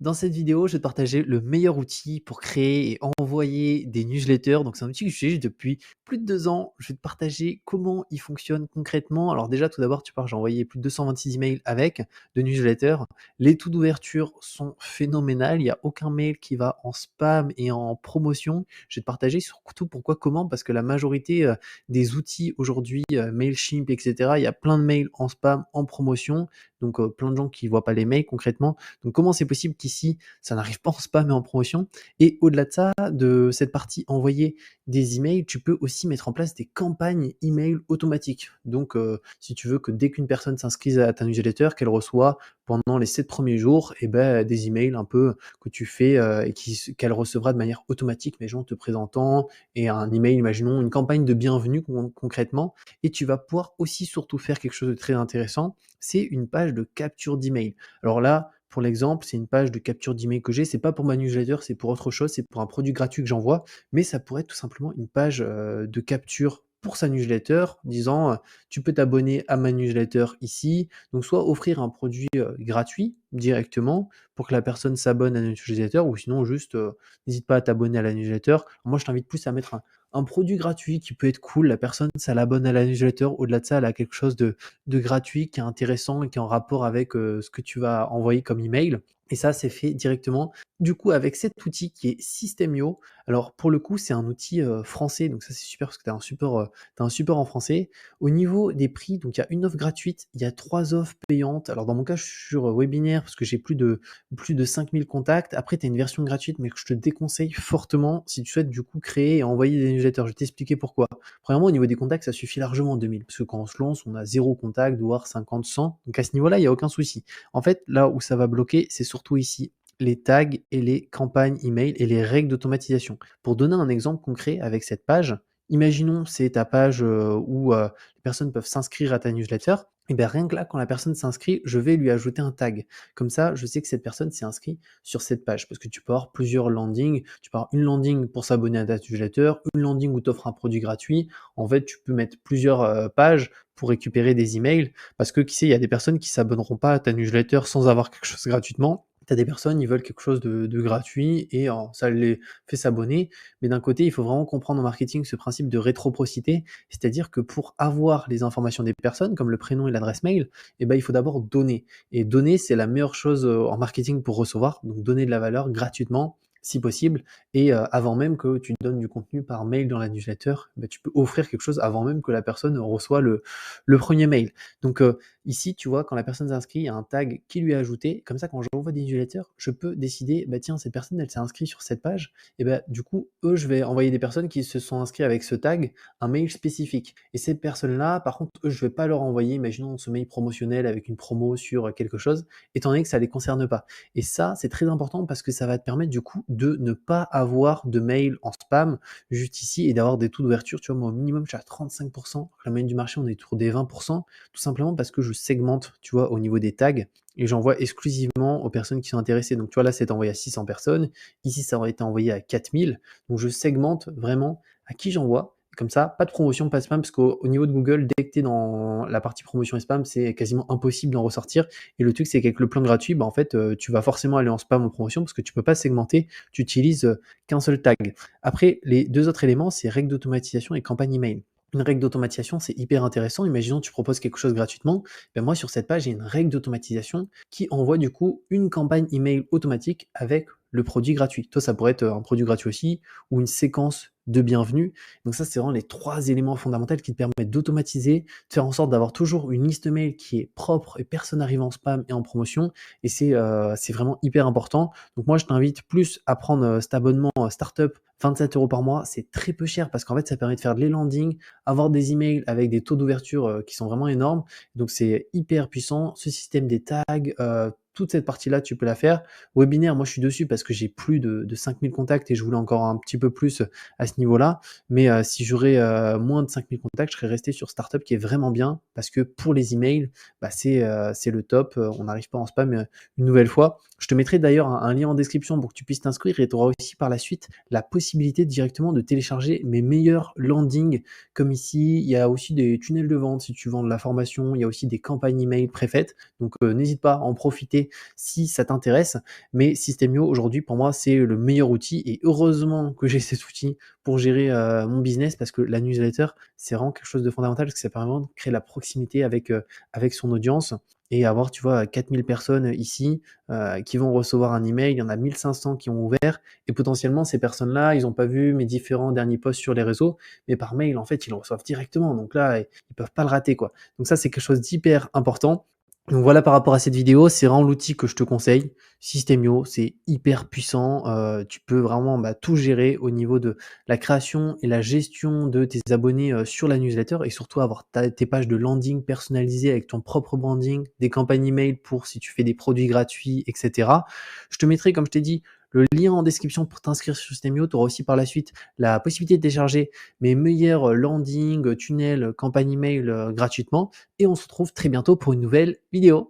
Dans cette vidéo, je vais te partager le meilleur outil pour créer et envoyer des newsletters. Donc, c'est un outil que j'utilise depuis plus de 2 ans. Je vais te partager comment il fonctionne concrètement. Alors déjà, tout d'abord, tu pars, j'ai envoyé plus de 226 emails avec de newsletters. Les taux d'ouverture sont phénoménales. Il n'y a aucun mail qui va en spam et en promotion. Je vais te partager surtout pourquoi, comment, parce que la majorité des outils aujourd'hui, Mailchimp, etc., il y a plein de mails en spam, en promotion. Donc, plein de gens qui ne voient pas les mails concrètement. Donc comment c'est possible qu'ici, ça n'arrive pas en spam mais en promotion? Et au-delà de ça, de cette partie envoyer des emails, tu peux aussi mettre en place des campagnes email automatiques. Donc si tu veux que dès qu'une personne s'inscrise à ta newsletter, qu'elle reçoit pendant les 7 premiers jours, et ben, des emails un peu que tu fais et qu'elle recevra de manière automatique, mais gens te présentant, et un email, imaginons une campagne de bienvenue concrètement. Et tu vas pouvoir aussi surtout faire quelque chose de très intéressant, c'est une page de capture d'email. Alors là, pour l'exemple, c'est une page de capture d'email que j'ai. C'est pas pour ma newsletter, c'est pour autre chose, c'est pour un produit gratuit que j'envoie, mais ça pourrait être tout simplement une page, de capture pour sa newsletter, disant, «Tu peux t'abonner à ma newsletter ici». Donc soit offrir un produit, gratuit directement pour que la personne s'abonne à la newsletter, ou sinon juste, n'hésite pas à t'abonner à la newsletter. Moi, je t'invite plus à mettre un produit gratuit qui peut être cool. La personne, ça l'abonne à la newsletter. Au-delà de ça, elle a quelque chose de gratuit, qui est intéressant et qui est en rapport avec ce que tu vas envoyer comme email. Et ça, c'est fait directement, du coup, avec cet outil qui est Systemio. Alors, pour le coup, c'est un outil français, donc ça, c'est super parce que tu as un support en français. Au niveau des prix, donc il y a une offre gratuite, il y a 3 offres payantes. Alors, dans mon cas, je suis sur webinaire parce que j'ai plus de 5000 contacts. Après, tu as une version gratuite, mais que je te déconseille fortement si tu souhaites du coup créer et envoyer des newsletters. Je vais t'expliquer pourquoi. Premièrement, au niveau des contacts, ça suffit largement 2000, parce que quand on se lance, on a 0 contact, voire 50, 100. Donc à ce niveau-là, il n'y a aucun souci. En fait, là où ça va bloquer, c'est surtout ici, les tags et les campagnes email et les règles d'automatisation. Pour donner un exemple concret avec cette page, imaginons c'est ta page où les personnes peuvent s'inscrire à ta newsletter. Et bien rien que là, quand la personne s'inscrit, je vais lui ajouter un tag. Comme ça, je sais que cette personne s'est inscrite sur cette page. Parce que tu peux avoir plusieurs landings. Tu peux avoir une landing pour s'abonner à ta newsletter, une landing où tu offres un produit gratuit. En fait, tu peux mettre plusieurs pages pour récupérer des emails. Parce que qui sait, il y a des personnes qui s'abonneront pas à ta newsletter sans avoir quelque chose gratuitement. Tu as des personnes, ils veulent quelque chose de gratuit et ça les fait s'abonner. Mais d'un côté, il faut vraiment comprendre en marketing ce principe de rétroprocité, c'est-à-dire que pour avoir les informations des personnes, comme le prénom et l'adresse mail, eh ben, il faut d'abord donner. Et donner, c'est la meilleure chose en marketing pour recevoir, donc donner de la valeur gratuitement, si possible, et avant même que tu donnes du contenu par mail dans la newsletter, ben, tu peux offrir quelque chose avant même que la personne reçoit le premier mail. Donc ici, tu vois, quand la personne s'inscrit, il y a un tag qui lui est ajouté. Comme ça, quand j'envoie des newsletters, je peux décider, bah tiens, cette personne, elle s'est inscrite sur cette page. Et ben du coup, eux, je vais envoyer des personnes qui se sont inscrites avec ce tag un mail spécifique. Et ces personnes-là, par contre, eux, je vais pas leur envoyer, imaginons, ce mail promotionnel avec une promo sur quelque chose, étant donné que ça les concerne pas. Et ça, c'est très important parce que ça va te permettre du coup de ne pas avoir de mail en spam juste ici et d'avoir des taux d'ouverture. Tu vois, moi, au minimum, je suis à 35%. La moyenne du marché, on est autour des 20%, tout simplement parce que je segmente, tu vois, au niveau des tags et j'envoie exclusivement aux personnes qui sont intéressées. Donc, tu vois, là, c'est envoyé à 600 personnes. Ici, ça aurait été envoyé à 4000. Donc, je segmente vraiment à qui j'envoie. Comme ça, pas de promotion, pas de spam, parce qu'au niveau de Google, dès que tu es dans la partie promotion et spam, c'est quasiment impossible d'en ressortir. Et le truc, c'est qu'avec le plan gratuit, bah, en fait, tu vas forcément aller en spam en promotion parce que tu peux pas segmenter, tu utilises qu'un seul tag. Après, les deux autres éléments, c'est règles d'automatisation et campagne email. Une règle d'automatisation, c'est hyper intéressant. Imaginons tu proposes quelque chose gratuitement. Ben moi, sur cette page, j'ai une règle d'automatisation qui envoie du coup une campagne email automatique avec le produit gratuit. Toi, ça pourrait être un produit gratuit aussi ou une séquence de bienvenue. Donc ça, c'est vraiment les 3 éléments fondamentaux qui te permettent d'automatiser, de faire en sorte d'avoir toujours une liste mail qui est propre et personne n'arrive en spam et en promotion. Et c'est vraiment hyper important. Donc moi, je t'invite plus à prendre cet abonnement Startup, 27 € par mois. C'est très peu cher parce qu'en fait, ça permet de faire des landings, avoir des emails avec des taux d'ouverture qui sont vraiment énormes. Donc c'est hyper puissant. Ce système des tags, toute cette partie-là, tu peux la faire. Webinaire, moi je suis dessus parce que j'ai plus de 5000 contacts et je voulais encore un petit peu plus à ce niveau-là. Mais si j'aurais moins de 5000 contacts, je serais resté sur Startup qui est vraiment bien parce que pour les emails, bah, c'est le top. On n'arrive pas en spam une nouvelle fois. Je te mettrai d'ailleurs un lien en description pour que tu puisses t'inscrire et tu auras aussi par la suite la possibilité directement de télécharger mes meilleurs landings comme ici. Il y a aussi des tunnels de vente si tu vends de la formation. Il y a aussi des campagnes email préfaites. Donc n'hésite pas à en profiter regarder si ça t'intéresse. Mais Systemio aujourd'hui pour moi c'est le meilleur outil et heureusement que j'ai cet outil pour gérer, mon business parce que la newsletter, c'est vraiment quelque chose de fondamental parce que ça permet vraiment de créer la proximité avec son audience et avoir, tu vois, 4 000 personnes ici, qui vont recevoir un email. Il y en a 1 500 qui ont ouvert et potentiellement ces personnes-là, ils ont pas vu mes différents derniers posts sur les réseaux, mais par mail, en fait, ils le reçoivent directement. Donc là, ils peuvent pas le rater, quoi. Donc ça, c'est quelque chose d'hyper important. Donc voilà par rapport à cette vidéo, c'est vraiment l'outil que je te conseille. Systemio, c'est hyper puissant, tu peux vraiment, bah, tout gérer au niveau de la création et la gestion de tes abonnés, sur la newsletter et surtout avoir tes pages de landing personnalisées avec ton propre branding, des campagnes email pour si tu fais des produits gratuits et cetera. Je te mettrai, comme je t'ai dit, le lien en description pour t'inscrire sur Systemio. Tu auras aussi par la suite la possibilité de télécharger mes meilleurs landing, tunnels, campagnes email, gratuitement et on se retrouve très bientôt pour une nouvelle vidéo.